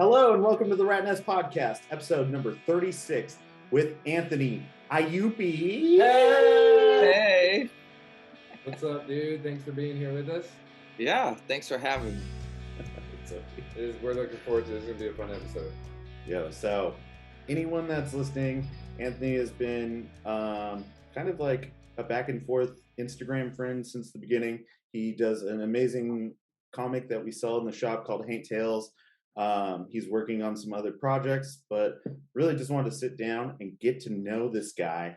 Hello and welcome to the Rat Nest Podcast, episode number 36 with Anthony Aiuppy. Hey! What's up, dude? Thanks for being here with us. Yeah, thanks for having me. We're looking forward to this. It's going to be a fun episode. Yo, so anyone that's listening, Anthony has been kind of like a back and forth Instagram friend since the beginning. He does an amazing comic that we sell in the shop called Haint Tales. He's working on some other projects, but really just wanted to sit down and get to know this guy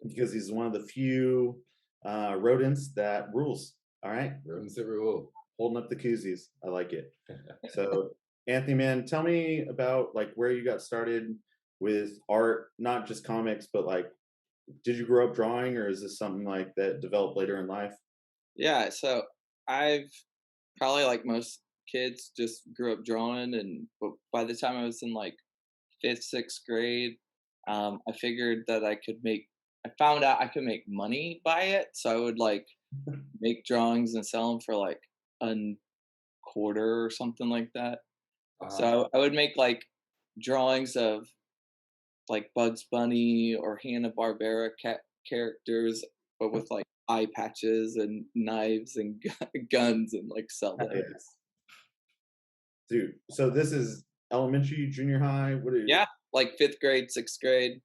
because he's one of the few rodents that rules. All right, Rodents that rule. Holding up the koozies. I like it. So, Anthony, man, tell me about like where you got started with art, not just comics, but like, did you grow up drawing, or is this something like that developed later in life? Yeah, so I've probably like most kids just grew up drawing, and by the time I was in like 5th, 6th grade, I figured that I found out I could make money by it. So I would like make drawings and sell them for like a quarter or something like that. So I would make like drawings of like Bugs Bunny or Hanna-Barbera characters, but with like eye patches and knives and guns, and like sell them. Yes. Dude, so this is elementary, junior high? What are you? Yeah, like 5th grade, 6th grade.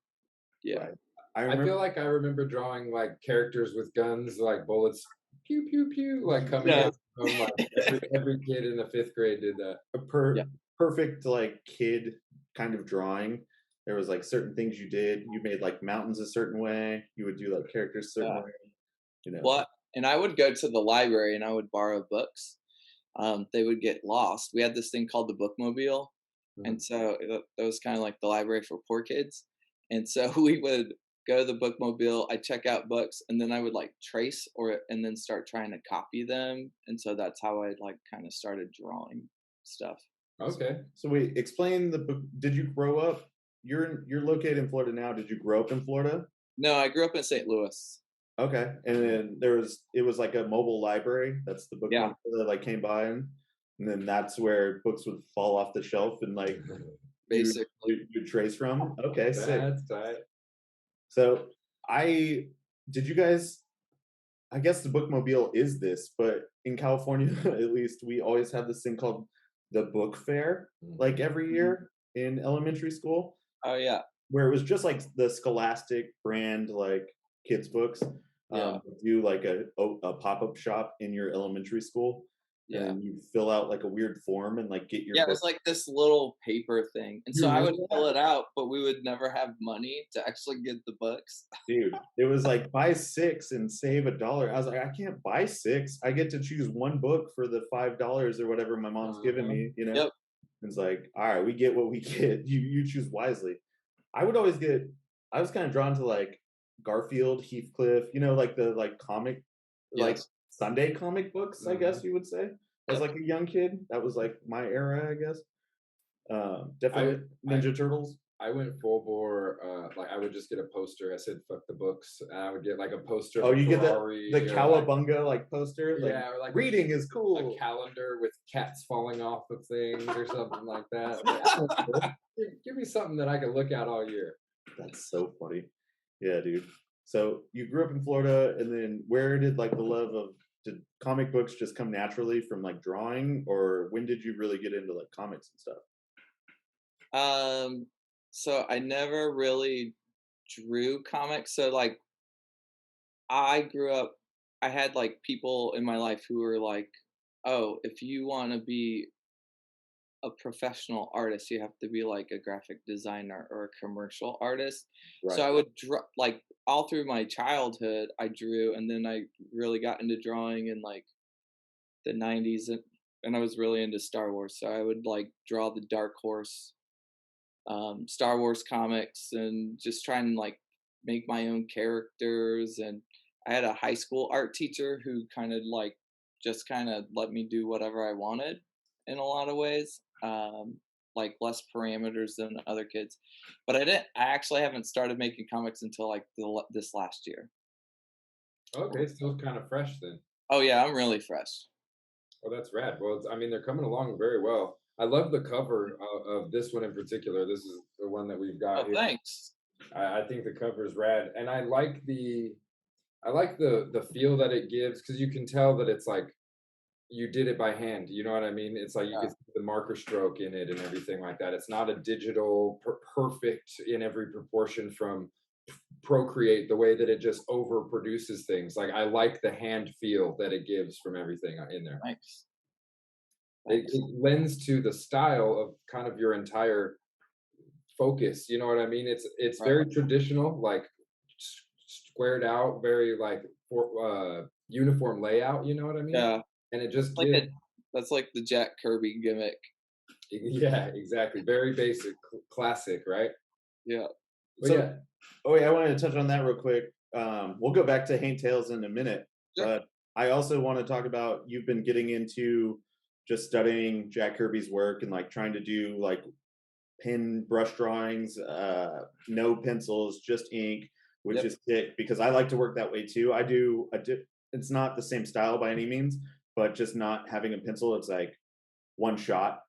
Yeah. Right. I feel like I remember drawing like characters with guns, like bullets, pew, pew, pew, like coming out from like every kid in the 5th grade did that. Perfect like kid kind of drawing. There was like certain things you did. You made like mountains a certain way. You would do like characters a certain way. You know. Well, and I would go to the library and I would borrow books. They would get lost. We had this thing called the bookmobile, and so it was kind of like the library for poor kids. And so we would go to the bookmobile. I'd check out books, and then I would like trace and then start trying to copy them. And so that's how I like kind of started drawing stuff. Okay. So wait, explain the book. Did you grow up? You're located in Florida now. Did you grow up in Florida? No, I grew up in St. Louis. Okay, and then it was like a mobile library. That's the book that like came by, and then that's where books would fall off the shelf and like basically you trace from. Okay, sick. That's tight. So did you guys? I guess the bookmobile is this, but in California at least, we always have this thing called the book fair, like every year in elementary school. Oh yeah, where it was just like the Scholastic brand like kids books. Do like a pop-up shop in your elementary school, and you fill out like a weird form and like get your it was like this little paper thing, and so I would fill it out, but we would never have money to actually get the books. Dude, it was like buy 6 and save $1. I was like, I can't buy 6. I get to choose one book for the $5 or whatever my mom's giving me, you know. Yep. It's like, all right, we get what we get. You choose wisely. I was kind of drawn to like Garfield, Heathcliff, you know, like the like comic, like Sunday comic books, I guess you would say. As like a young kid, that was like my era, I guess. Definitely Ninja Turtles. I went full bore. Like I would just get a poster. I said "fuck the books," and I would get like a poster. Oh, you Ferrari, get the Cowabunga like poster. Like, or like reading is cool. A calendar with cats falling off of things or something like that. Give me something that I can look at all year. That's so funny. Yeah, dude. So you grew up in Florida, and then where did like the love of did comic books just come naturally from like drawing, or when did you really get into like comics and stuff? So I never really drew comics. So like I grew up, I had like people in my life who were like, oh, if you want to be a professional artist, you have to be like a graphic designer or a commercial artist. Right. So I would draw like all through my childhood, I drew, and then I really got into drawing in like the 90s, and I was really into Star Wars. So I would like draw the Dark Horse Star Wars comics and just try and like make my own characters. And I had a high school art teacher who kind of like just kind of let me do whatever I wanted in a lot of ways, like less parameters than other kids. But I actually haven't started making comics until like this last year. Okay, still kind of fresh then. Oh yeah, I'm really fresh. Oh, that's rad. Well, I mean, they're coming along very well. I love the cover of this one in particular. This is the one that we've got Oh, here. thanks. I think the cover is rad, and I like the feel that it gives because you can tell that it's like you did it by hand. You know what I mean? It's like you Yeah, can see the marker stroke in it and everything like that. It's not a digital perfect in every proportion from Procreate the way that it just overproduces things. Like I like the hand feel that it gives from everything in there. thanks. It, Thanks. it lends to the style of kind of your entire focus. You know what I mean? It's Right. very traditional, like squared out, very like uniform layout. You know what I mean? Yeah. And it just Like gives. a that's like the Jack Kirby gimmick. Yeah, exactly. Very basic, classic, right? Yeah. But So, yeah, oh yeah, I wanted to touch on that real quick. We'll go back to Hank Tales in a minute, Sure. but I also want to talk about you've been getting into just studying Jack Kirby's work and like trying to do like pen brush drawings, no pencils, just ink, which Yep. is sick because I like to work that way too. I do it's not the same style by any means, but just not having a pencil, it's like one shot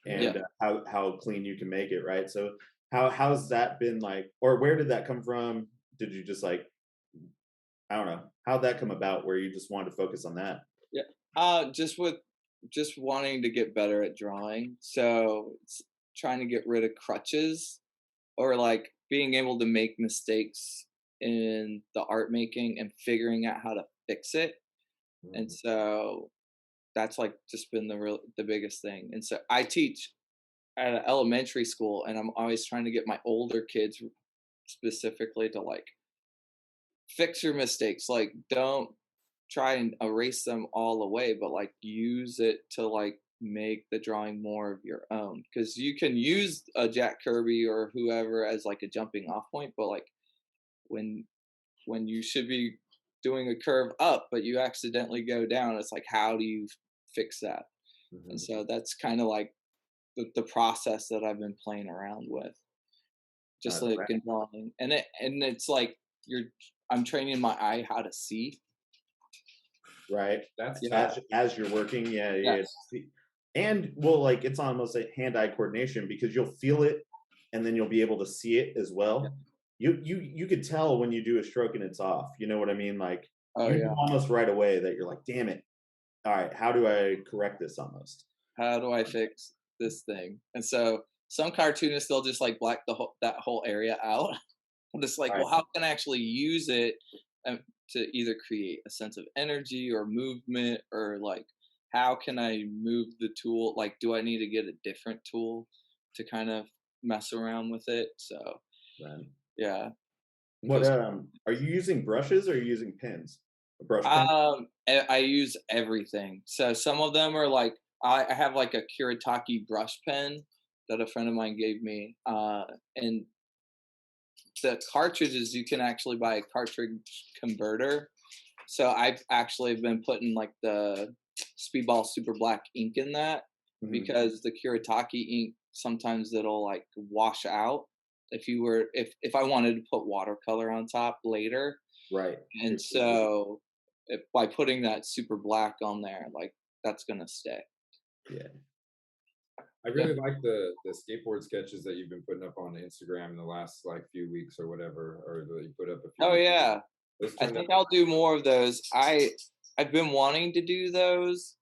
yeah. and Yeah. how clean you can make it, right? So how's that been like, or where did that come from? Did you just like, I don't know, how'd that come about where you just wanted to focus on that? Yeah. Just wanting to get better at drawing. So it's trying to get rid of crutches or like being able to make mistakes in the art making and figuring out how to fix it. And Mhm. so that's like just been the biggest thing. And so I teach at an elementary school and I'm always trying to get my older kids specifically to like fix your mistakes. Like don't try and erase them all away, but like use it to like make the drawing more of your own. Because you can use a Jack Kirby or whoever as like a jumping off point, but like when you should be doing a curve up, but you accidentally go down, it's like how do you fix that? And Mhm. so that's kind of like the process that I've been playing around with, just That's like right. in drawing, and it's like you're I'm training my eye how to see. Right. That's Yeah. tough. As you're working, yeah, yeah. Yes. And well, like it's almost like hand-eye coordination because you'll feel it and then you'll be able to see it as Yeah. well. You could tell when you do a stroke and it's off. You know what I mean? Like Oh you know yeah. almost right away that you're like, damn it. All right, how do I correct this almost? How do I fix this thing? And so some cartoonists they'll just like black that whole area out. I'm just like, Right. well, how can I actually use it to either create a sense of energy or movement, or like, how can I move the tool? Like, do I need to get a different tool to kind of mess around with it? So, Right. yeah. What Just, are you using brushes or are you using pens? A brush pen? I use everything. So some of them are like, I have like a Kuretake brush pen that a friend of mine gave me, and the cartridges you can actually buy a cartridge converter. So I've actually been putting like the Speedball Super Black ink in that Mhm. because the Kuretake ink sometimes it'll like wash out if I wanted to put watercolor on top later. Right. And so by putting that super black on there, like that's gonna stay. Yeah. I Yeah. really like the skateboard sketches that you've been putting up on Instagram in the last like few weeks or whatever, or that you put up a few Oh weeks. yeah. Those I turned out. think I'll do more of those. I've been wanting to do those,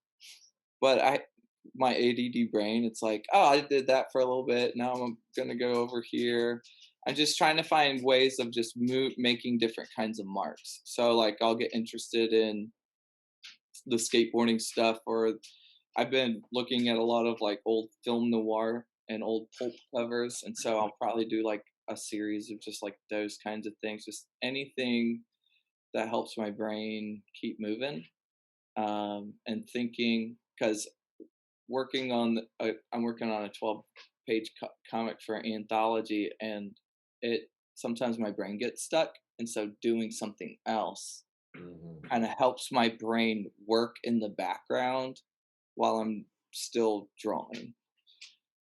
but my ADD brain, it's like, oh, I did that for a little bit. Now I'm gonna go over here. I'm just trying to find ways of just making different kinds of marks. So like I'll get interested in the skateboarding stuff, or I've been looking at a lot of like old film noir and old pulp covers, and so I'll probably do like a series of just like those kinds of things, just anything that helps my brain keep moving and thinking. Because I'm working on a 12-page comic for an anthology, and it sometimes my brain gets stuck, and so doing something else Mhm. kind of helps my brain work in the background while I'm still drawing.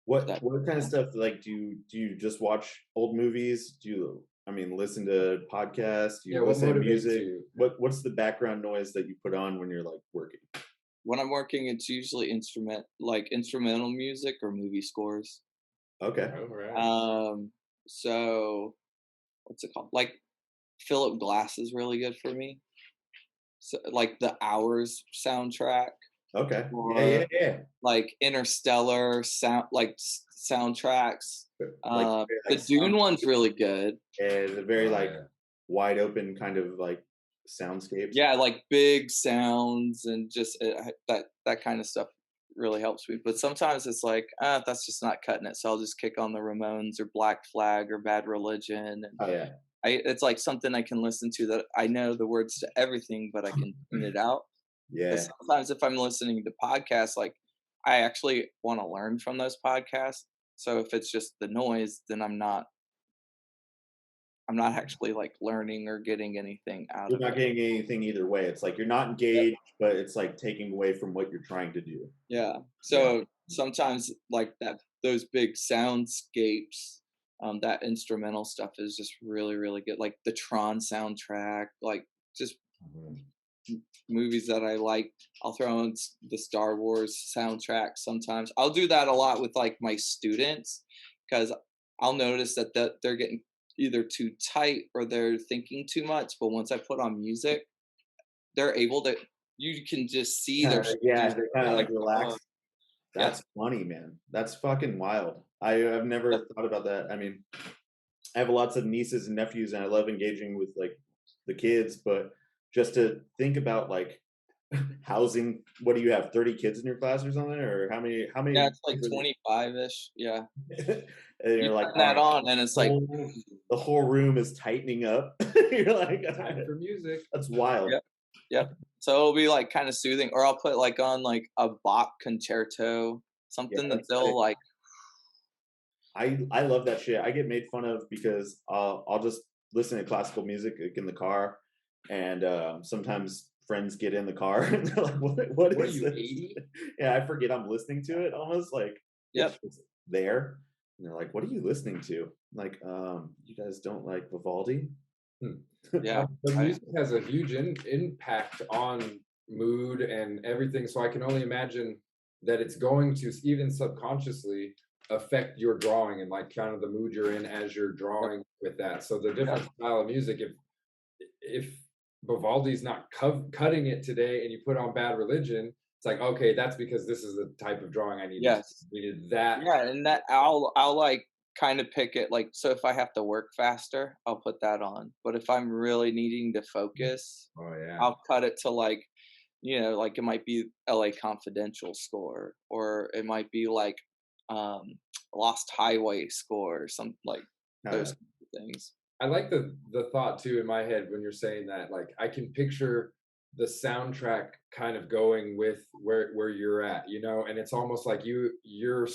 If that What kind of makes sense. stuff like do you just watch old movies? Do you I mean listen to podcasts? Do Yeah, you what listen to motivates music? you? What's the background noise that you put on when you're like working? when I'm working, it's usually instrumental music or movie scores. Okay. All right. Um, so what's it called? Like Philip Glass is really good for me. So like the Hours soundtrack Okay. Yeah, or yeah, yeah. like Interstellar soundtracks. Like The like Dune sound one's really good. and the very Oh like yeah. wide open kind of like soundscapes. Yeah, like big sounds and just that kind of stuff really helps me. But sometimes it's like, that's just not cutting it. So I'll just kick on the Ramones or Black Flag or Bad Religion, and Oh yeah. it's like something I can listen to that I know the words to everything, but I can tune it out. Yeah. Because sometimes if I'm listening to podcasts, like I actually want to learn from those podcasts. So if it's just the noise, then I'm not actually like learning or getting anything out You're of not it. getting anything either way. It's like you're not Yep. engaged, but it's like taking away from what you're trying to do. Yeah. Yeah. So sometimes like those big soundscapes, that instrumental stuff is just really, really good. Like the Tron soundtrack, like just Mhm. movies that I like. I'll throw in the Star Wars soundtrack sometimes. I'll do that a lot with like my students because I'll notice that they're getting either too tight or they're thinking too much. But once I put on music, they're able to. You can just see their Yeah, shoulders. they're kind They're of like, like oh, relaxed. yep, That's funny, man. That's fucking wild. I've yep, never thought about that. I mean, I have lots of nieces and nephews, and I love engaging with like the kids. But just to think about like housing, what do you have? 30 kids in your class or something, or how many? How yeah. many It's like kids are 25-ish. Yeah, there? And you you're like, turn all that right, on, and it's like, the whole room is tightening up. You're like, all Time right, for music. that's wild. yep, yep. So it'll be like kind of soothing, or I'll put like on like a Bach concerto, Yeah, something that that's tight. they'll like. I love that shit. I get made fun of because I'll just listen to classical music like, in the car, and sometimes friends get in the car and they're like, what What are is you, this?" 80? Yeah, I forget I'm listening to it almost like it's Yep. just there. And they're like, "What are you listening to?" I'm like, you guys don't like Vivaldi? Hmm. Yeah. The Oh, yeah. music has a huge impact on mood and everything. So I can only imagine that it's going to even subconsciously affect your drawing and like kind of the mood you're in as you're Yep. drawing with that. So the Yep. different style of music, if Vivaldi's not cutting it today and you put on Bad Religion, it's like okay, that's because this is the type of drawing I needed. Yes. Needed that. Yeah, and that I'll like kind of pick it like so if I have to work faster, I'll put that on. But if I'm really needing to focus, Oh yeah. I'll cut it to like, like it might be LA Confidential score or it might be like um Lost Highway score or something like those Uh, kinds of things. I like the thought too in my head when you're saying that. Like I can picture the soundtrack kind of going with where you're at, and it's almost like you're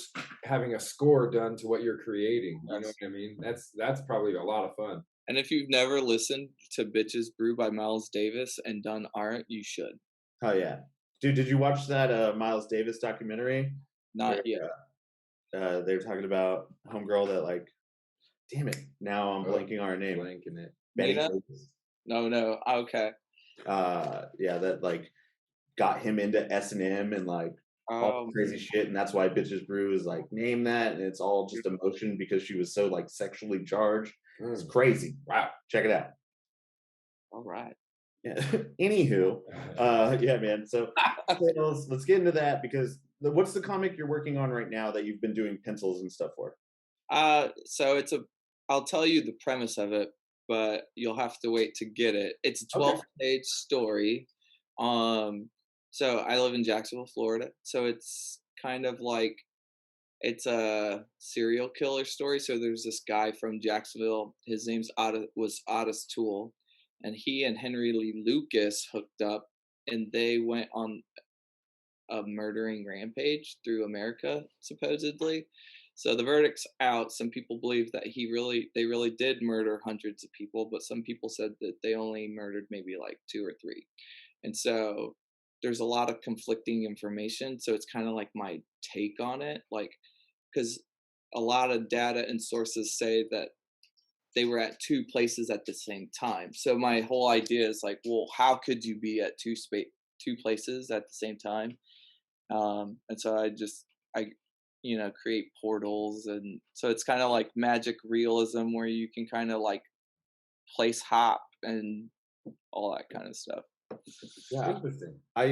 having a score done to what you're creating. You know Yes. what I mean? That's probably a lot of fun. And if you've never listened to Bitches Brew by Miles Davis and done art, you should. oh yeah, dude. Did you watch that Miles Davis documentary where Not yet. they were talking about homegirl that like, damn it, now I'm Oh, blanking on her name, blanking it. Betty Nina? Davis. No, no. Okay. Yeah, that like got him into S&M and like all Um, crazy shit, and that's why Bitches Brew is like named that, and it's all just emotion because she was so like sexually charged. It's Mm. crazy. Wow. Check it out. all right. Yeah. Anywho, yeah, man. So let's get into that because what's the comic you're working on right now that you've been doing pencils and stuff for? So I'll tell you the premise of it, but you'll have to wait to get it. It's a Okay. 12-page story. Um, so I live in Jacksonville, Florida. So it's kind of like it's a serial killer story. So there's this guy from Jacksonville. His name's Otis Toole, and he and Henry Lee Lucas hooked up, and they went on a murdering rampage through America, supposedly. So the verdict's out. Some people believe that they really did murder hundreds of people, but some people said that they only murdered maybe like two or three. And so there's a lot of conflicting information. So it's kind of like my take on it, like because a lot of data and sources say that they were at two places at the same time. So my whole idea is like, well, how could you be at two places at the same time. And so I create portals, and so it's kind of like magic realism where you can kind of like place hop and all that kind of stuff. Yeah. Interesting. I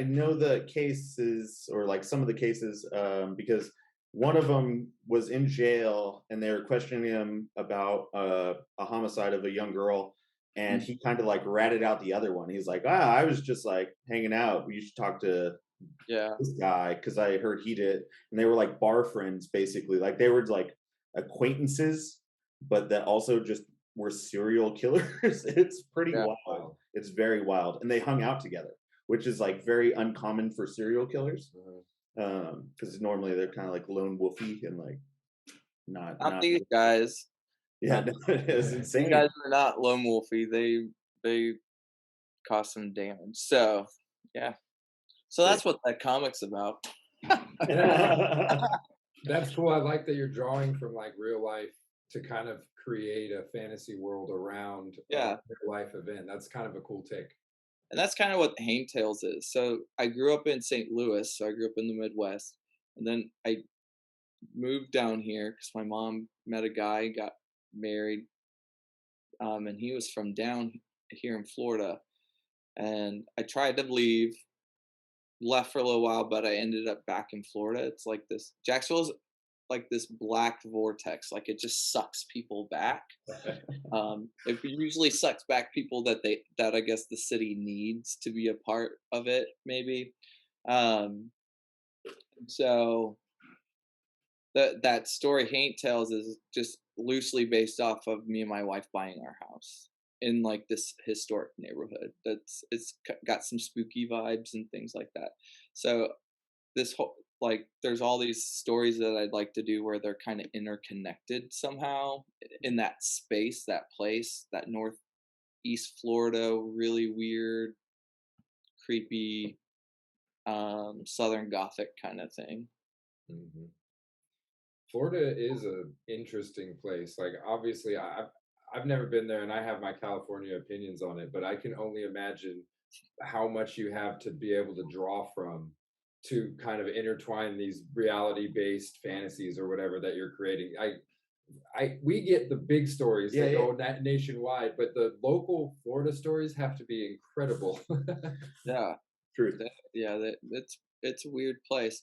know the cases, or like some of the cases, because one of them was in jail and they were questioning him about a homicide of a young girl, and Mm. he kind of like ratted out the other one. He's like, "Ah, I was just like hanging out. You should talk to Yeah. this guy because I heard he did." And they were like bar friends, basically. Like they were like acquaintances, but that also just were serial killers. It's pretty Yeah. wild. It's very wild, and they hung out together, which is like very uncommon for serial killers. Mhm. Because normally they're kind of like lone wolfy and like Not not. these guys. Yeah, Uh, no, it's these insane. guys are not lone wolfy. They cause some damage. So yeah. So Sick. that's what that comic's about. That's cool. I like that you're drawing from like real life to kind of create a fantasy world around a Yeah. real life event. That's kind of a cool take. And that's kind of what Hain Tales is. So I grew up in St. Louis, so I grew up in the Midwest, and then I moved down here because my mom met a guy, got married, and he was from down here in Florida. And I tried to leave, left for a little while, but I ended up back in Florida. It's like this Jacksonville's like this black vortex, like it just sucks people back. It usually sucks back people that I guess the city needs to be a part of it, maybe. Um, so that story Haint tells is just loosely based off of me and my wife buying our house in like this historic neighborhood. Got some spooky vibes and things like that. So this whole like there's all these stories that I'd like to do where they're kind of interconnected somehow in that space, that place, that northeast Florida, really weird, creepy, southern gothic kind of thing. Mhm. Florida is a interesting place. Like obviously I've never been there and I have my California opinions on it, but I can only imagine how much you have to be able to draw from to kind of intertwine these reality based fantasies or whatever that you're creating. I we get the big stories Yeah, that yeah, go nationwide, but the local Florida stories have to be incredible. Yeah, truth. yeah, it's a weird place.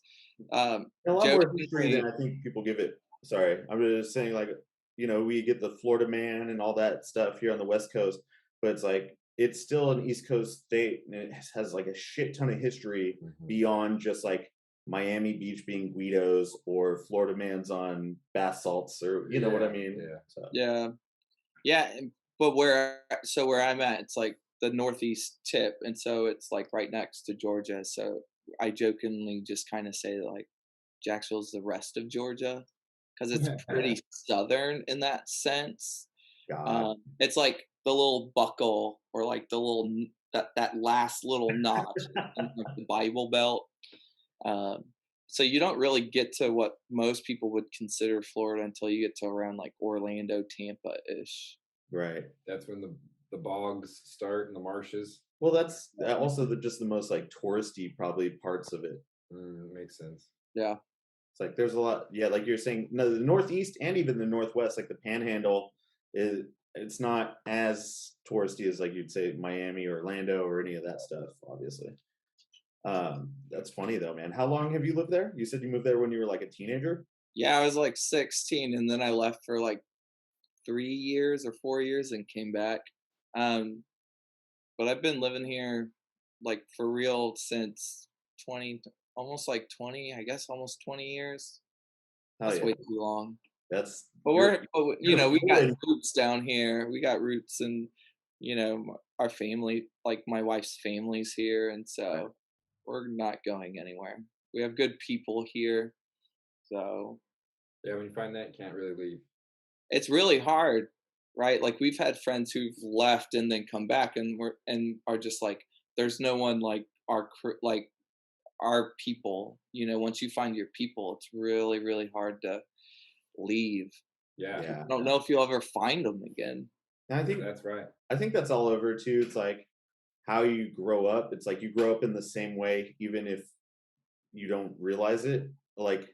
A lot more history than Jokingly, I think people give it. Sorry, I'm just saying, like, we get the Florida Man and all that stuff here on the West Coast, but it's like it's still an East Coast state, and it has like a shit ton of history Mhm. beyond just like Miami Beach being Guidos or Florida Man's on bath salts, or you know what I Yeah, mean. yeah. So yeah, yeah, but where I'm at, it's like the northeast tip, and so it's like right next to Georgia. So I jokingly just kind of say like Jacksonville's the rest of Georgia because it's pretty southern in that sense. God, It's like the little buckle or like the that last little notch in like the Bible Belt. Um, so you don't really get to what most people would consider Florida until you get to around like Orlando, Tampa ish. right. That's when the bogs start and the marshes. Well, that's also just the most like touristy probably parts of it. Makes sense. Yeah, It's like there's a lot, yeah, like you're saying, no, the Northeast and even the Northwest, like the Panhandle, is it's not as touristy as like you'd say Miami or Orlando or any of that stuff, obviously. That's funny though, man. How long have you lived there? You said you moved there when you were like a teenager. yeah. I was like 16, and then I left for like 3 years or 4 years and came back. Um, but I've been living here like for real since 20, almost like 20, I guess almost 20 years. Hell That's yeah, way too long. that's But you're we got fluid. roots down here. We got roots and our family, like my wife's family's here, and Right. so we're not going anywhere. We have good people here, so Yeah, when you find that, you can't really leave. it's really hard, right? Like we've had friends who've left and then come back, and are just like, there's no one like like our people. Once you find your people, it's really really hard to leave. Yeah, Yeah, I don't know if you'll ever find them again. and that's right. I think that's all over too. It's like how you grow up. It's like you grow up in the same way, even if you don't realize it. Like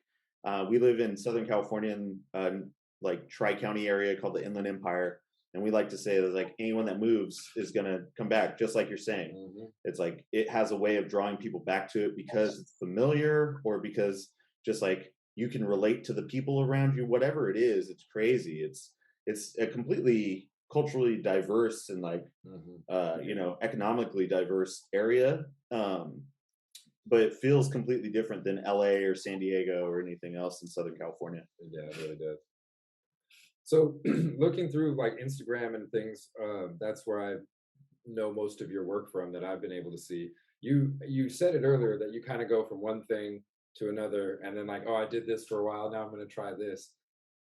we live in Southern California in like Tri-County area called the Inland Empire, and we like to say that like anyone that moves is gonna come back, just like you're saying. Hmm. It's like it has a way of drawing people back to it because it's familiar, or because just like you can relate to the people around you. Whatever it is, it's crazy. It's a completely culturally diverse and like Hmm. you know, economically diverse area. But it feels completely different than LA or San Diego or anything else in Southern California. Yeah, it really does. So looking through like Instagram and things, that's where I know most of your work from that I've been able to see. You said it earlier that you kind of go from one thing to another, and then like, oh, I did this for a while, now I'm going to try this.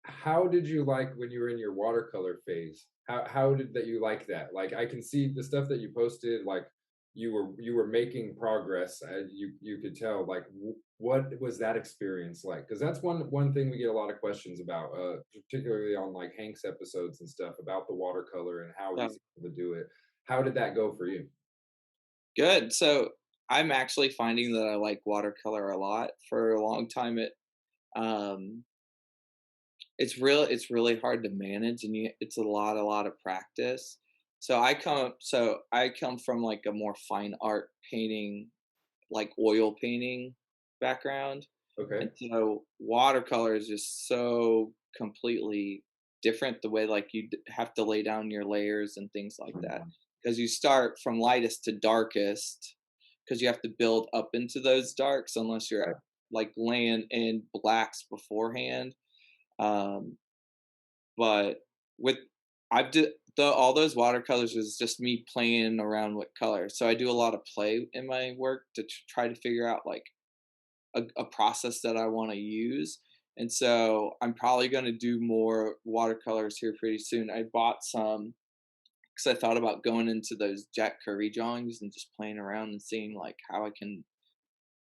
How did you like when you were in your watercolor phase? How did that you like that? Like I can see the stuff that you posted, like you were making progress. You could tell. Like what was that experience like? Because that's one thing we get a lot of questions about, particularly on like Hank's episodes and stuff about the watercolor and how Yeah. he's able to do it. How did that go for you? Good. So I'm actually finding that I like watercolor a lot. For a long time, um, it's really hard to manage, and it's a lot of practice. So I come from like a more fine art painting, like oil painting background, Okay. and so watercolor is just so completely different. The way like have to lay down your layers and things like that, Mhm. because you start from lightest to darkest, because you have to build up into those darks unless you're Right. like laying in blacks beforehand. Um, but with I've did all those watercolors is just me playing around with color. So I do a lot of play in my work to try to figure out like a process that I want to use. And so I'm probably going to do more watercolors here pretty soon. I bought some because I thought about going into those Jack Kirby drawings and just playing around and seeing like how I can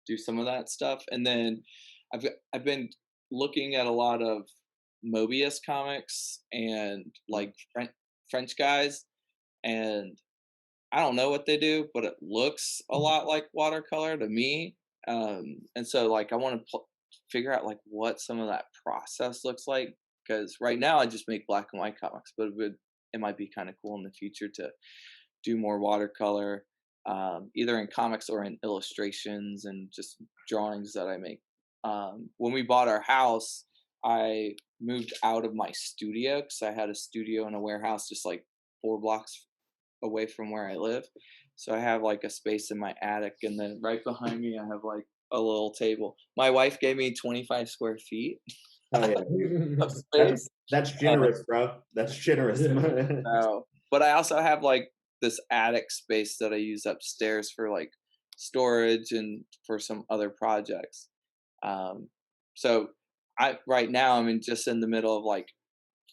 do some of that stuff. And then I've been looking at a lot of Mobius comics and Mhm. like French guys, and I don't know what they do, but it looks a lot like watercolor to me. And so like I want to figure out like what some of that process looks like, because right now I just make black and white comics, but it might be kind of cool in the future to do more watercolor, either in comics or in illustrations and just drawings that I make. When we bought our house, I moved out of my studio because I had a studio in a warehouse just like 4 blocks away from where I live. So I have like a space in my attic, and then right behind me, I have like a little table. My wife gave me 25 square feet Oh yeah, of that's space. that's Uh, generous, bro. That's generous. Yeah. but I also have like this attic space that I use upstairs for like storage and for some other projects. Um, so I right now I'm just in the middle of like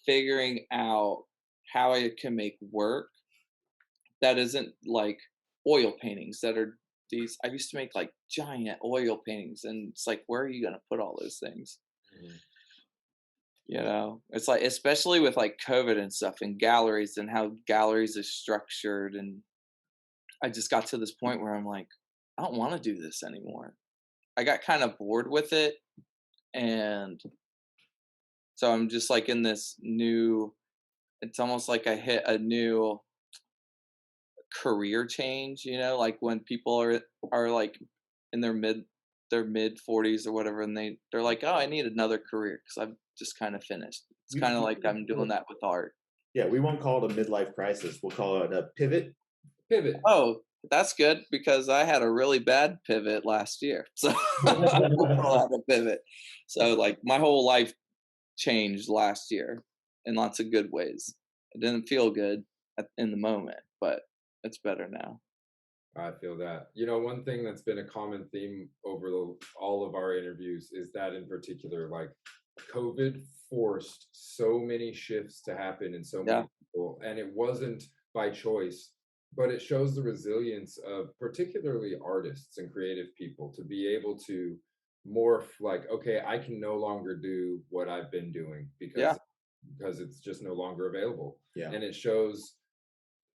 figuring out how I can make work that isn't like oil paintings that are these. I used to make like giant oil paintings, and it's like, where are you going to put all those things? Mhm. It's like, especially with like COVID and stuff and galleries and how galleries are structured. And I just got to this point where I'm like, I don't want to do this anymore. I got kind of bored with it. And so I'm just like in this new, it's almost like I hit a new career change, like when people are like in their mid 40s or whatever, and they're like, "Oh, I need another career because I'm just kind of finished." It's we, kind of we like I'm doing that with art. yeah, we won't call it a midlife crisis. We'll call it a pivot. Pivot. Oh, that's good because I had a really bad pivot last year. So I call that a pivot. So like my whole life changed last year in lots of good ways. It didn't feel good in the moment, but it's better now. I feel that. One thing that's been a common theme over all of our interviews is that in particular, like COVID forced so many shifts to happen in so Yeah. many people, and it wasn't by choice, but it shows the resilience of particularly artists and creative people to be able to morph like, okay, I can no longer do what I've been doing Yeah. because it's just no longer available. Yeah. And it shows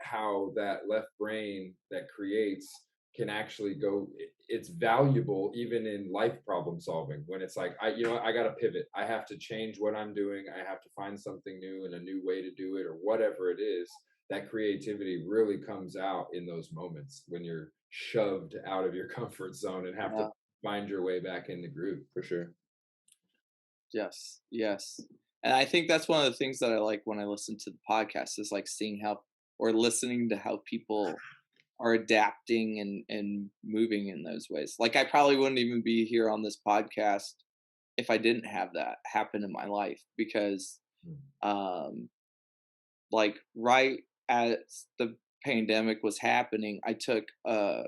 how that left brain that creates can actually go, it's valuable even in life problem solving, when it's like, I got to pivot, I have to change what I'm doing, I have to find something new and a new way to do it, or whatever it is. That creativity really comes out in those moments when you're shoved out of your comfort zone and have to Yeah. find your way back in the groove, for sure. Yes. Yes. And I think that's one of the things that I like when I listen to the podcast is like seeing how or listening to how people are adapting and moving in those ways. Like I probably wouldn't even be here on this podcast if I didn't have that happen in my life because Mm. like right as the pandemic was happening, I took a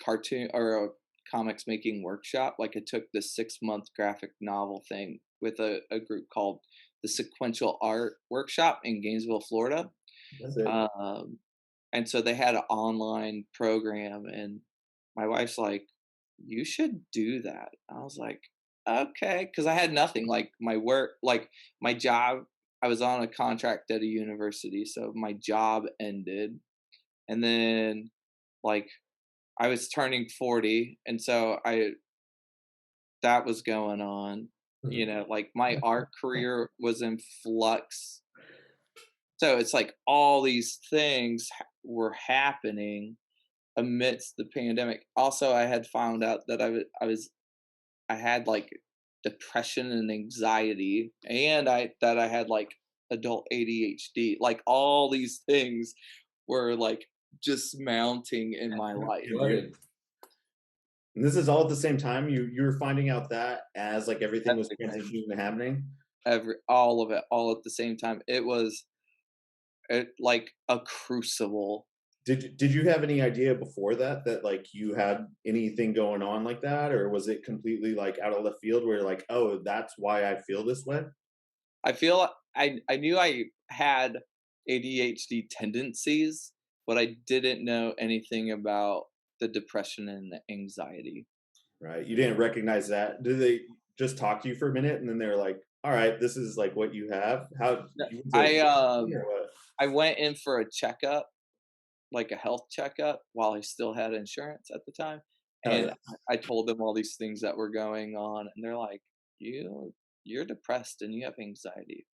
cartoon or a comics making workshop. Like I took this 6-month graphic novel thing with a group called the Sequential Art Workshop in Gainesville, Florida. That's it. And so they had an online program, and my wife's like, "You should do that." I was like, "Okay," because I had nothing. Like my work, like my job, I was on a contract at a university, so my job ended, and then like I was turning 40, and so I that was going on. Like my art career was in flux. So it's like all these things were happening amidst the pandemic. Also, I had found out that I had like depression and anxiety, and I had like adult ADHD. Like all these things were like just mounting in my life. Flooded. And this is all at the same time. You were finding out that as like everything was Everything. transitioning and happening. All of it, all at the same time. It was like a crucible. Did you have any idea before that like you had anything going on like that, or was it completely like out of left field where you're like, oh, that's why I feel this way? I feel I knew I had ADHD tendencies, but I didn't know anything about the depression and the anxiety. Right? You didn't recognize that. Did they just talk to you for a minute and then they're like, all right, this is like what you have? How No, you went I to um or what? I went in for a checkup, like a health checkup, while I still had insurance at the time, Oh and yeah. I told them all these things that were going on, and they're like, You're depressed and you have anxiety."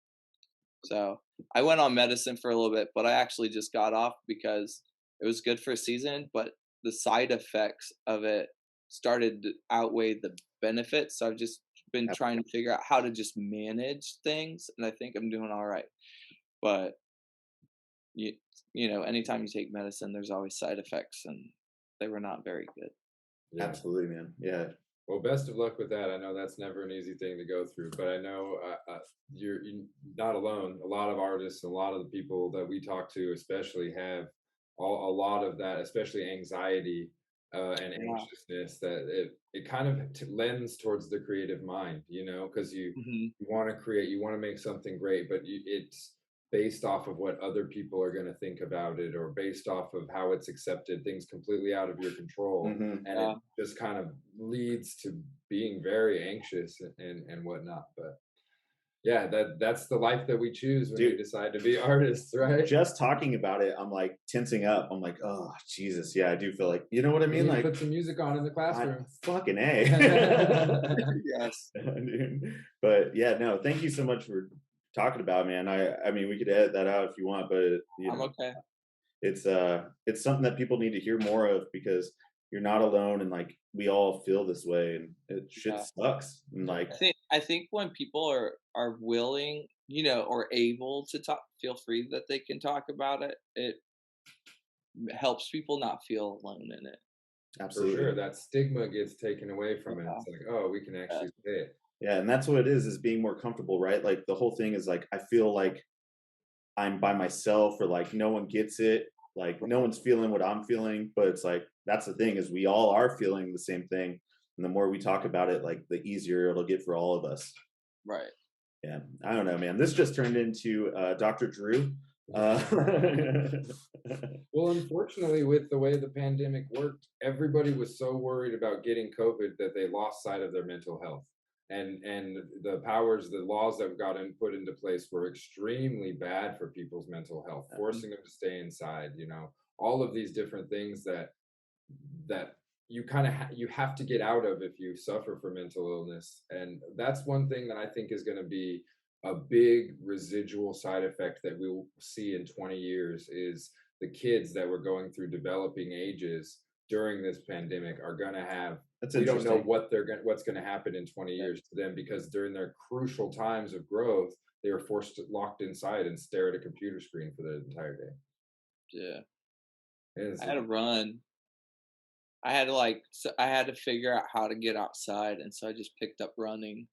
So I went on medicine for a little bit, but I actually just got off because it was good for a season, but the side effects of it started to outweigh the benefits. So I've just been trying to figure out how to just manage things, and I think I'm doing all right. But you anytime you take medicine, there's always side effects, and they were not very good. Yeah. Absolutely, man. Yeah. Well, best of luck with that. I know that's never an easy thing to go through, but I know you're not alone. A lot of artists, a lot of the people that we talk to, especially, have a lot of that, especially anxiety and Yeah. anxiousness. That it kind of lends towards the creative mind, because Hmm. you want to create, you want to make something great, but it's based off of what other people are going to think about it, or based off of how it's accepted, things completely out of your control, Hmm. and it Yeah. just kind of leads to being very anxious and whatnot. But yeah, that's the life that we choose when we Dude, decide to be artists, right? just talking about it, I'm like tensing up. I'm like, oh Jesus, yeah, I do feel like, you know what I We mean? need to Like, put some music on in the I classroom. fucking A. Yes. Dude. But yeah, no, thank you so much for talking about it, man. I mean, we could edit that out if you want, but I'm okay. it's something that people need to hear more of because you're not alone and like we all feel this way and it shit Yeah. sucks. And like, I think when people are willing, or able to talk, feel free that they can talk about it. It helps people not feel alone in it. For sure, absolutely. that stigma gets taken away from it. Yeah. It's like, oh, we can Yeah. actually say it. Yeah, and that's what it is being more comfortable, right? Like the whole thing is like I feel like I'm by myself or like no one gets it. Like no one's feeling what I'm feeling, but it's like that's the thing is we all are feeling the same thing. And the more we talk about it, like the easier it'll get for all of us. Right. Yeah, I don't know, man. This just turned into Dr. Drew. Uh, Well, unfortunately, with the way the pandemic worked, everybody was so worried about getting COVID that they lost sight of their mental health. and the powers, the laws that got put into place were extremely bad for people's mental health, forcing them to stay inside. All of these different things that you kind of you have to get out of if you suffer from mental illness, and that's one thing that I think is going to be a big residual side effect that we'll see in 20 years is the kids that were going through developing ages during this pandemic are going to have, That's we don't know interesting. what's going to happen in 20 Yeah. years to them, because during their crucial times of growth they were locked inside and stare at a computer screen for the entire day. Yeah. And I had to run. I had to I had to figure out how to get outside, and so I just picked up running.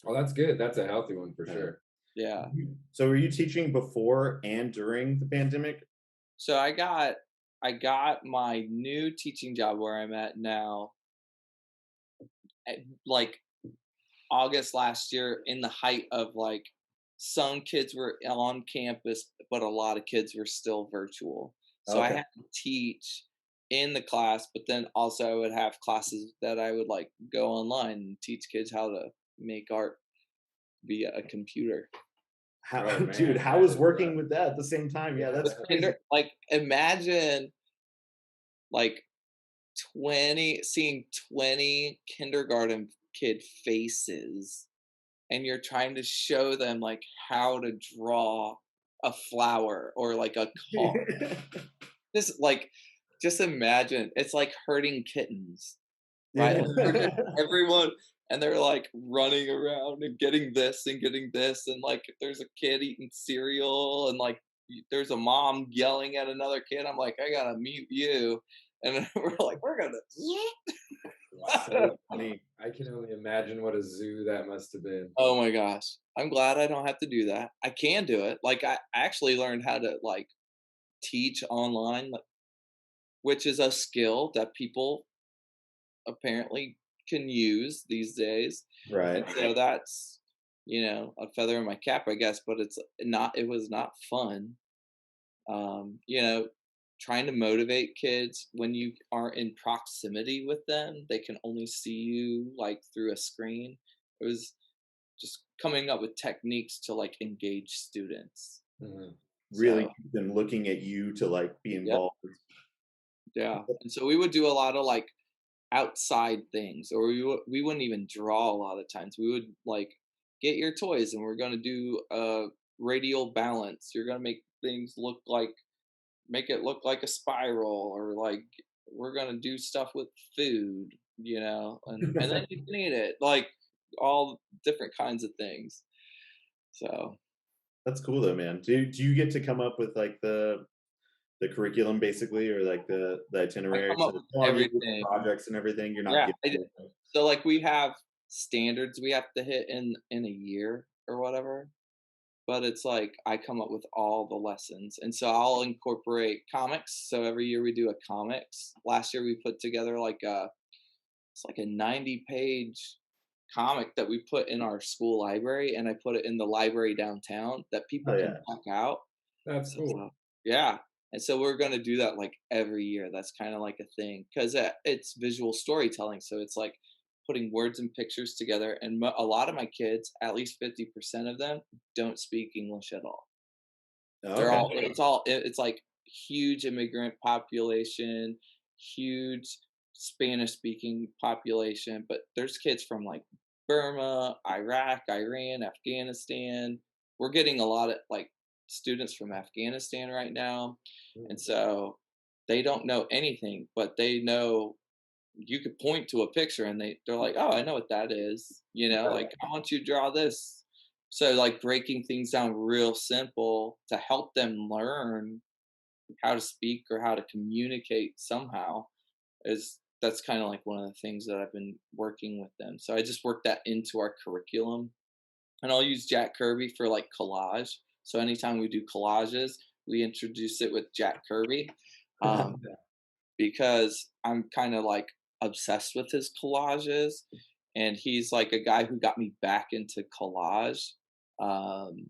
oh, that's good, that's a healthy one for Yeah. sure. Yeah. So were you teaching before and during the pandemic? So I got my new teaching job where I'm at now like August last year, in the height of like some kids were on campus, but a lot of kids were still virtual. So I Okay. had to teach in the class, but then also I would have classes that I would like go online and teach kids how to make art via a computer. How, Oh dude, man, how that was is working with that at the same time? Yeah, that's crazy. Like imagine like 20 kindergarten kid faces, and you're trying to show them like how to draw a flower or like a car. Just imagine, it's like herding kittens, right? Yeah. Like we're just everyone, and they're like running around and getting this and getting this, and like if there's a kid eating cereal and like there's a mom yelling at another kid, I'm like, I gotta mute you. And then we're gonna So funny. I can only imagine what a zoo that must have been. oh my gosh. I'm glad I don't have to do that. I can do it. Like I actually learned how to like teach online, which is a skill that people apparently can use these days. And Right. so that's, a feather in my cap, I guess, but it was not fun. Um, you know, Trying to motivate kids when you are in proximity with them, they can only see you like through a screen. It was just coming up with techniques to like engage students. Mhm. Really So, keep them looking at you to like be yep, involved. yeah. And so we would do a lot of like outside things, or we wouldn't even draw a lot of times. We would like get your toys and we're going to do a radial balance. You're going to make it look like a spiral, or like we're going to do stuff with food, and then you can eat it, like all different kinds of things. So That's cool though, man. Do you get to come up with like the curriculum basically, or like the I itinerary come up to the with on you with the everything. projects and everything? You're not Yeah, giving anything. so like we have standards we have to hit in a year or whatever, but it's like I come up with all the lessons. And so I'll incorporate comics. So every year we do a comics. Last year we put together it's like a 90-page comic that we put in our school library, and I put it in the library downtown that Oh people can yeah. check out. That's So cool. yeah. And so we're going to do that like every year. That's kind of like a thing cuz it's visual storytelling. So it's like putting words and pictures together, and a lot of my kids, at least 50% of them, don't speak English at all. They're Okay. it's like huge immigrant population, huge Spanish speaking population, but there's kids from like Burma, Iraq, Iran, Afghanistan. We're getting a lot of like students from Afghanistan right now. And Mm. so they don't know anything, but they know you could point to a picture and they're like, "Oh, I know what that is." Like, "I want you to draw this." So like breaking things down real simple to help them learn how to speak or how to communicate somehow is that's kind of like one of the things that I've been working with them. So I just work that into our curriculum, and I'll use Jack Kirby for like collage. So anytime we do collages, we introduce it with Jack Kirby. Um, because I'm kind of like obsessed with his collages, and he's like a guy who got me back into collage. Um,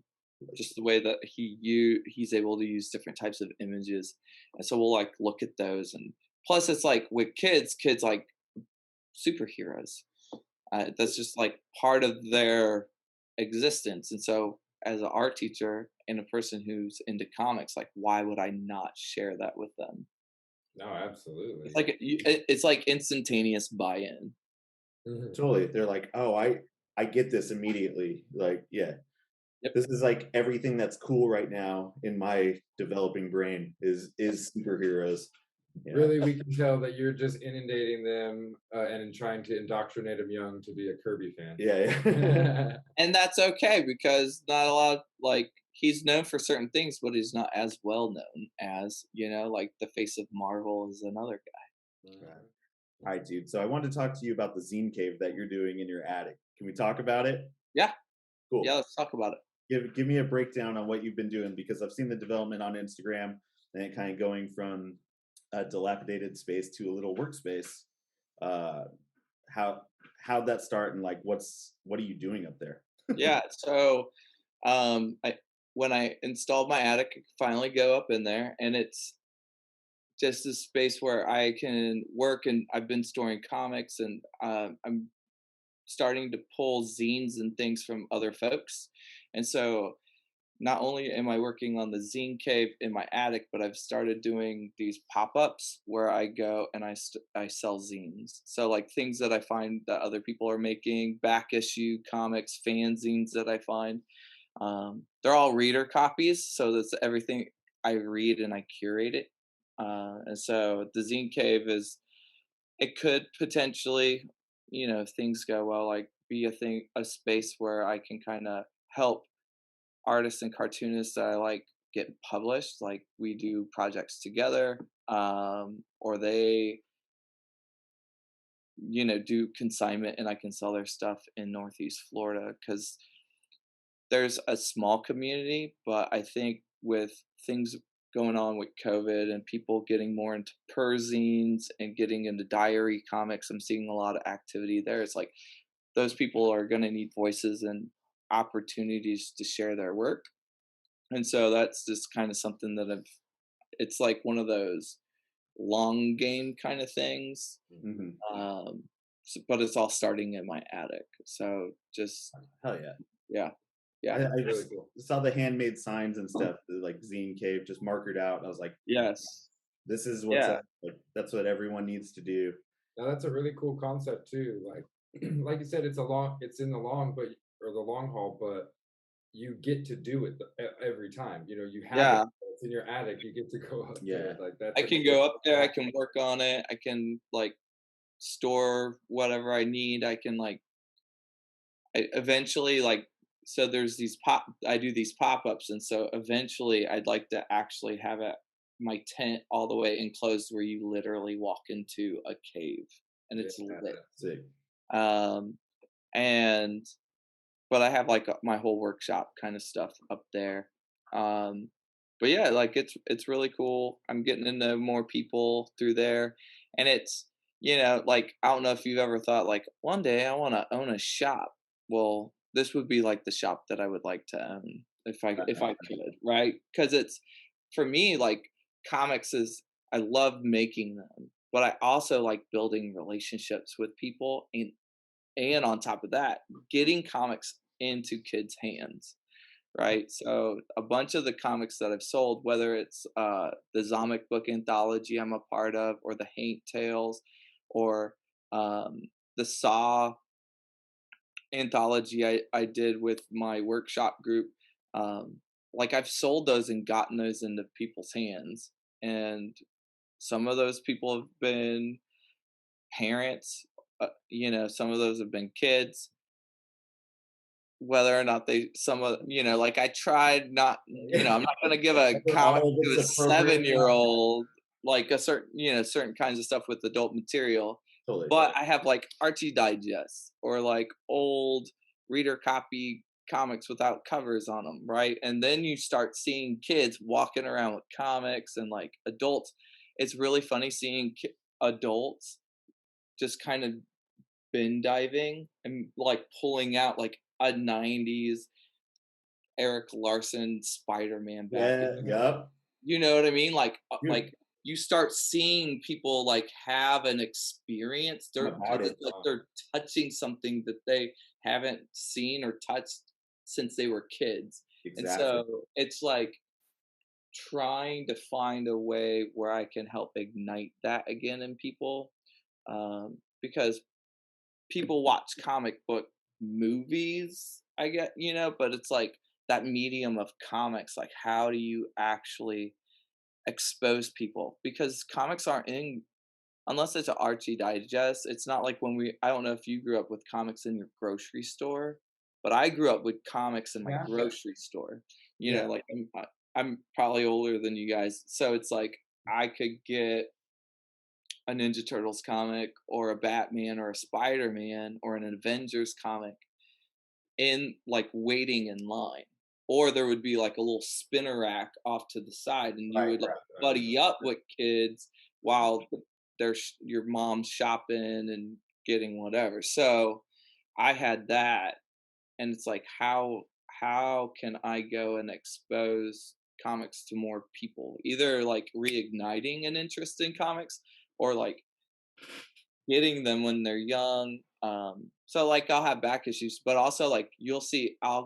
just the way that he's able to use different types of images, and so we'll like look at those, and plus it's like with kids like superheroes. That's just like part of their existence. And so, as an art teacher and a person who's into comics, like, why would I not share that with them? No, It's absolutely. like it's like instantaneous buy-in. Mhm. Totally. They're like, "Oh, I get this immediately." Like, yeah, Yep. this is like everything that's cool right now in my developing brain is superheroes. Yeah. Really, we can tell that you're just inundating them and trying to indoctrinate them young to be a Kirby fan. Yeah, yeah. And that's okay because not a lot like he's known for certain things, but he's not as well known as, like the face of Marvel is another guy. Right. Mhm. All right, dude. So I wanted to talk to you about the zine cave that you're doing in your attic. Can we talk about it? Yeah, yeah, Cool. let's talk about it. Give me a breakdown on what you've been doing because I've seen the development on Instagram and it kind of going from a dilapidated space to a little workspace. Uh, how how'd that start and like what are you doing up there? Yeah, so I when I installed my attic, I could finally go up in there and it's just a space where I can work and I've been storing comics and I'm starting to pull zines and things from other folks. And so not only am I working on the zine cave in my attic, but I've started doing these pop-ups where I go and I sell zines. So like things that I find that other people are making, back issue comics, fanzines that I find. They're all reader copies, so that's everything I read and I curate it. And so the zine cave is it could potentially, if things go well, like be a space where I can kind of help artists and cartoonists that I like get published. Like we do projects together, or they, do consignment and I can sell their stuff in Northeast Florida because there's a small community, but I think with things going on with COVID and people getting more into perzines and getting into diary comics, I'm seeing a lot of activity there. It's like those people are going to need voices and opportunities to share their work. And so that's just kind of something that it's like one of those long game kind of things. Hmm. Um, but it's all starting in my attic. So just, Hell yeah. yeah, yeah, I Really cool. saw the handmade signs and stuff, like zine cave just markered out. And I was like, yes, this is what's yeah, up. Like, that's what everyone needs to do. Now that's a really cool concept too. Like, like you said, it's in the long, but or the long haul, but you get to do it every time. You know, you have it. yeah. It's in your attic. You get to go up there. Yeah. Like that's I a can cool go up there, I fact. can work on it, I can, like, store whatever I need, eventually, like so there's these I do these pop-ups, and so eventually I'd like to actually have my tent all the way enclosed where you literally walk into a cave, and Yeah. it's lit. Sick. Um, and but I have, like, my whole workshop kinda stuff up there. Um, but yeah, like, it's really cool. I'm getting to know more people through there, and like, I don't know if you've ever thought, like, "One day I wanna own a shop." Well, this would be, like, the shop that I would like to own if I could, right? Because it's for me, like, comics is I love making them, but I also like building relationships with people, and on top of that, getting comics into kids' hands, right? So a bunch of the comics that I've sold, whether it's the Zomic book anthology I'm a part of, or the Haint Tales, or um, the Saw anthology I did with my workshop group, um, like I've sold those and gotten those into people's hands, and some of those people have been parents. Some of those have been kids, whether or not they some of like I tried not I'm not gonna give a Whether comic all of to a it's appropriate or not. 7-year-old, like a certain kinds of stuff with adult material, Totally. but I have like Archie Digests or like old reader copy comics without covers on them, right? And then you start seeing kids walking around with comics and like adults. It's really funny seeing adults just kind of bin diving and like pulling out like a 90s Eric Larson Spider-Man back. Yeah. Yep. You know what I mean? Like Dude, you start seeing people like have an experience. They're About 'cause it. it's like they're touching something that they haven't seen or touched since they were kids. And Exactly. so it's like trying to find a way where I can help ignite that again in people. Because people watch comic book movies, I get, but it's like that medium of comics, like how do you actually expose people? Because comics aren't in unless it's an Archie Digest. It's not like when I don't know if you grew up with comics in your grocery store, but I grew up with comics in my Yeah. grocery store. Yeah. Like I'm probably older than you guys, so it's like I could get a Ninja Turtles comic or a Batman or a Spider-Man or an Avengers comic in like waiting in line. Or there would be like a little spinner rack off to the side, and you Right. would like Right. buddy up with kids while your mom's shopping and getting whatever. So I had that, and it's like how can I go and expose comics to more people? Either like reigniting an interest in comics or like getting them when they're young. So like I'll have back issues, but also like you'll see, I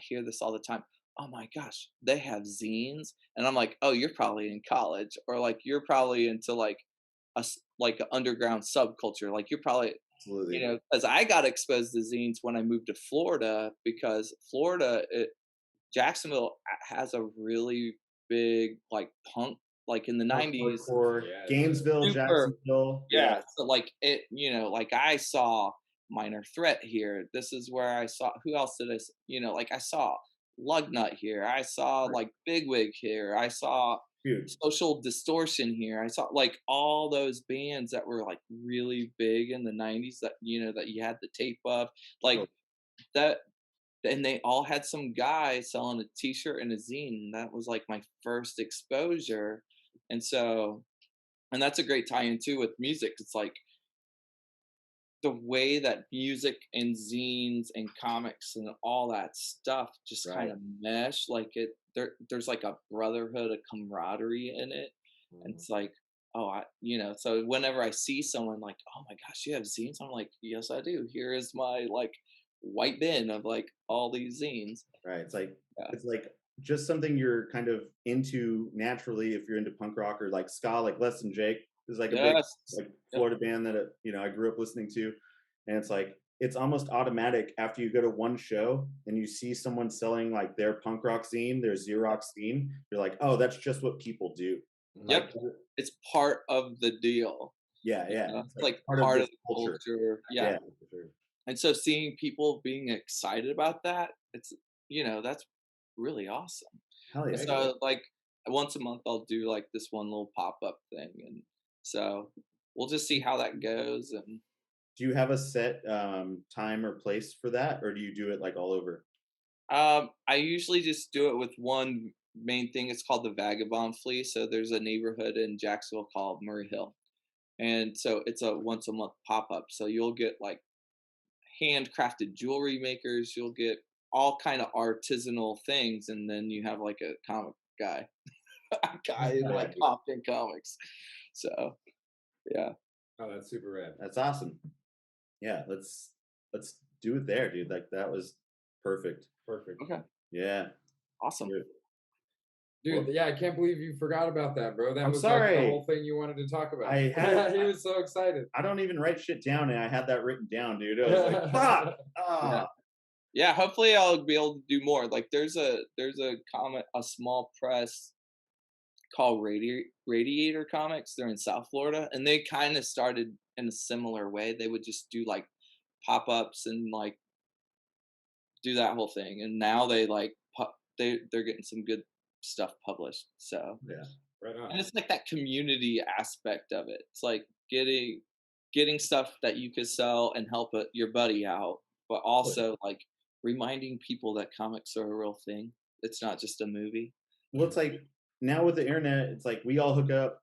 hear this all the time. Oh my gosh, they have zines, and I'm like, oh, you're probably in college, or like you're probably into like like an underground subculture. Like you're probably, Absolutely. because I got exposed to zines when I moved to Florida, because Jacksonville has a really big like punk, like in the '90s. Hardcore. Yeah, it does. Gainesville, Super. Jacksonville. Yeah. Yeah, so, like, like, I saw Minor Threat here. This is where I saw who else did I s like, I saw Lugnut here. I saw, like, Bigwig here. I saw Huge. Social Distortion here. I saw, like, all those bands that were, like, really big in the '90s that, that you had the tape of, like, Totally. that and they all had some guy selling a T-shirt and a zine. That was, like, my first exposure, and so and that's a great tie-in too with music. It's like the way that music and zines and comics and all that stuff just kind Right. of mesh, like there's like a brotherhood, a camaraderie in it. And Mhm. it's like, oh, so whenever I see someone like, oh my gosh, you have zines, I'm like, yes I do. Here is my like white bin of like all these zines. Right. Yeah. It's like just something you're kind of into naturally if you're into punk rock or like ska, like Less Than Jake is like a big Yes. like Yep. Florida band that I grew up listening to, and it's like it's almost automatic after you go to one show and you see someone selling like their punk rock scene, their Xerox scene, you're like, oh, that's just what people do. Mhm. Like, Yep. It's part of the deal. yeah, yeah, it's It's like like part of part this of the culture. culture. Yeah. Yeah, For sure. And so seeing people being excited about that, that's really awesome. hell And yeah. so like once a month I'll do like this one little pop-up thing. And so we'll just see how that goes. And Do you have a set time or place for that, or do you do it like all over? I usually just do it with one main thing. It's called the Vagabond Flea. So there's a neighborhood in Jacksonville called Murray Hill. And so it's a once a month pop-up. So you'll get like handcrafted jewelry makers, you'll get all kind of artisanal things, and then you have like a comic guy, a guy in Yeah, like dude, Compton comics. So yeah, Oh, that's super rad. that's awesome. Yeah, let's do it there, dude. Like that was perfect. Perfect. okay, Yeah. awesome. Dude. Dude, Well, yeah, I can't believe you forgot about that, bro. That I'm was like the sorry. whole thing you wanted to talk about. I had He was so excited. I don't even write shit down, and I had that written down, dude. I was like, fuck. Yeah, Ah. yeah. Hopefully, I'll be able to do more. Like, there's a comic, a small press called Radiator Comics. They're in South Florida, and they kind of started in a similar way. They would just do like pop ups and like do that whole thing, and now they like they're getting some good stuff published. So, Yeah. Right on. and it's like that community aspect of it. It's like getting stuff that you could sell and help your buddy out, but also like reminding people that comics are a real thing. It's not just a movie. Well, it's like now with the internet, it's like we all hook up.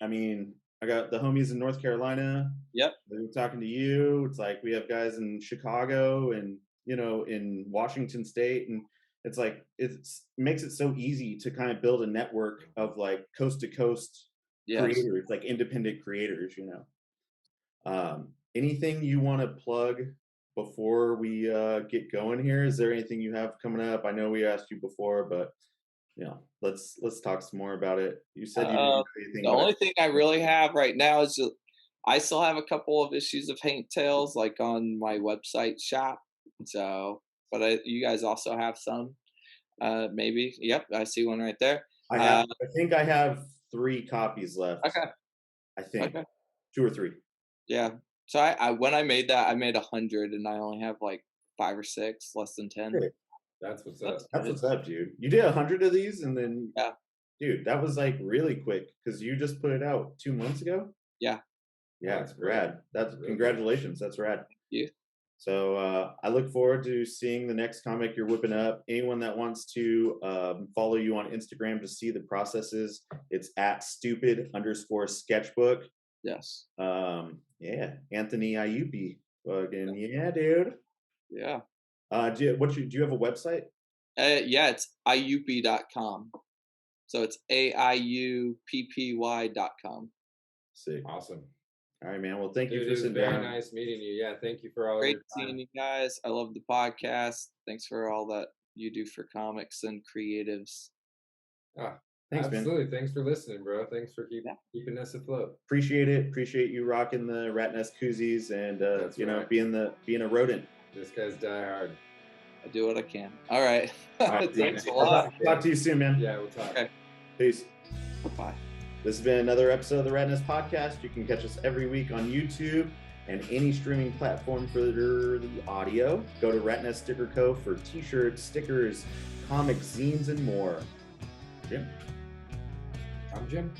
I mean, I got the homies in North Carolina. Yep. We're talking to you. It's like we have guys in Chicago and in Washington State, and it's like it makes it so easy to kind of build a network of like coast to coast Yes. creators, like independent creators, you know. Anything you want to plug before we get going here? Is there anything you have coming up? I know we asked you before, but you know, let's talk some more about it. You said you didn't do anything, The but only thing I really have right now is just I still have a couple of issues of Haint Tales like on my website shop. So, but you guys also have some, maybe. Yep, I see one right there. I have. I think I have 3 copies left. Okay. I think Okay. 2 or 3. Yeah. So I when I made that, I made 100, and I only have like 5 or 6, less than 10. Hey, That's what's up. That's that's good. what's up, dude. You did 100 of these, and then Yeah. dude, that was like really quick because you just put it out 2 months ago. Yeah. Yeah, That's it's great. rad. That's Really congratulations. That's rad. Thank you. So I look forward to seeing the next comic you're whipping up. Anyone that wants to follow you on Instagram to see the processes, it's at stupid_sketchbook. Yes. Yeah, Anthony Aiuppy. Fucking yeah, dude. Yeah. Do you have a website? Yeah, it's iuppy.com. So it's AIUPPY.com. Sick. Awesome. All right, man. Well, thank you Dude, for it was sitting very down. nice meeting you. Yeah, thank you for all of Great your time. seeing you guys. I love the podcast. Thanks for all that you do for comics and creatives. Ah, Thanks, man. absolutely. Thanks for listening, bro. Thanks for Yeah. keeping us afloat. Appreciate it. Appreciate you rocking the rat nest koozies and That's you know, right. being a rodent. This guy's die hard. I do what I can. All right. All right, Thanks a I'll lot. talk to you soon, man. Yeah, we'll talk. Okay. Peace. Bye. This has been another episode of the Rat Nest Podcast. You can catch us every week on YouTube and any streaming platform for the audio. Go to Rat Nest Sticker Co. for t-shirts, stickers, comics, zines, and more. Jim? I'm Jim.